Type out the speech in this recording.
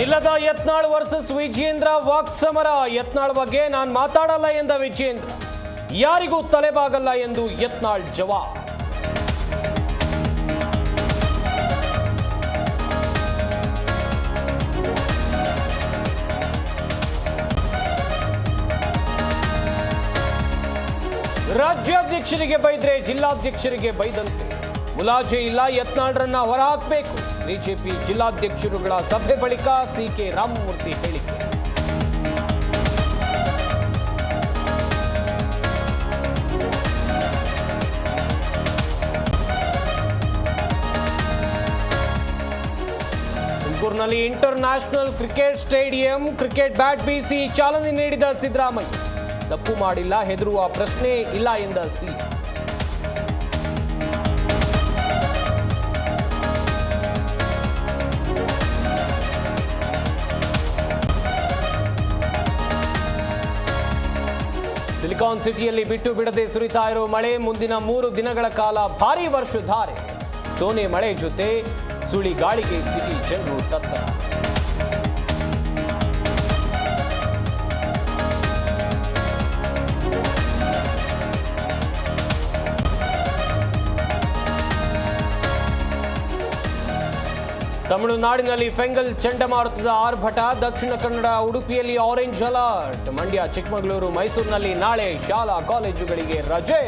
ಇಲ್ಲದ ಯತ್ನಾಳ್ ವರ್ಸಸ್ ವಿಜೇಂದ್ರ ವಾಕ್ಸಮರ. ಯತ್ನಾಳ್ ಬಗ್ಗೆ ನಾನು ಮಾತಾಡಲ್ಲ ಎಂದ ವಿಜೇಂದ್ರ. ಯಾರಿಗೂ ತಲೆಬಾಗಲ್ಲ ಎಂದು ಯತ್ನಾಳ್ ಜವಾಬ್. ರಾಜ್ಯಾಧ್ಯಕ್ಷರಿಗೆ ಬೈದ್ರೆ ಜಿಲ್ಲಾಧ್ಯಕ್ಷರಿಗೆ ಬೈದಂತೆ. ಮುಲಾಜೆ ಇಲ್ಲ, ಯತ್ನಾಳ್ರನ್ನ ಹೊರಹಾಕಬೇಕು. ಬಿಜೆಪಿ ಜಿಲ್ಲಾಧ್ಯಕ್ಷರುಗಳ ಸಭೆ ಬಳಿಕ ಸಿಕೆ ರಾಮಮೂರ್ತಿ ಹೇಳಿಕೆ. ತುಮಕೂರಿನಲ್ಲಿ inter national cricket stadium cricket bat ಬೀಸಿ ಚಾಲನೆ ನೀಡಿದ ಸಿದ್ದರಾಮಯ್ಯ. ತಪ್ಪು ಮಾಡಿಲ್ಲ, ಹೆದರುವ ಪ್ರಶ್ನೆ ಇಲ್ಲ ಎಂದ ಸಿಎಂ. ಸಿಲಿಕಾನ್ ಸಿಟಿಯಲ್ಲಿ ಬಿಟ್ಟು ಬಿಡದೆ ಸುರಿತಾ ಇರೋ ಮಳೆ. ಮುಂದಿನ 3 ದಿನಗಳ ಕಾಲ ಭಾರೀ ವರ್ಷಧಾರೆ. ಸೋನೆ ಮಳೆ ಜೊತೆ ಸುಳಿ ಗಾಳಿಗೆ ಸಿಟಿ ಜನರು ತತ್ತರ. ತಮಿಳುನಾಡಿನಲ್ಲಿ ಫೆಂಗಲ್ ಚಂಡಮಾರುತದ ಆರ್ಭಟ. ದಕ್ಷಿಣ ಕನ್ನಡ, ಉಡುಪಿಯಲ್ಲಿ ಆರೆಂಜ್ ಅಲರ್ಟ್. ಮಂಡ್ಯ, ಚಿಕ್ಕಮಗಳೂರು, ಮೈಸೂರಿನಲ್ಲಿ ನಾಳೆ ಶಾಲಾ ಕಾಲೇಜುಗಳಿಗೆ ರಜೆ.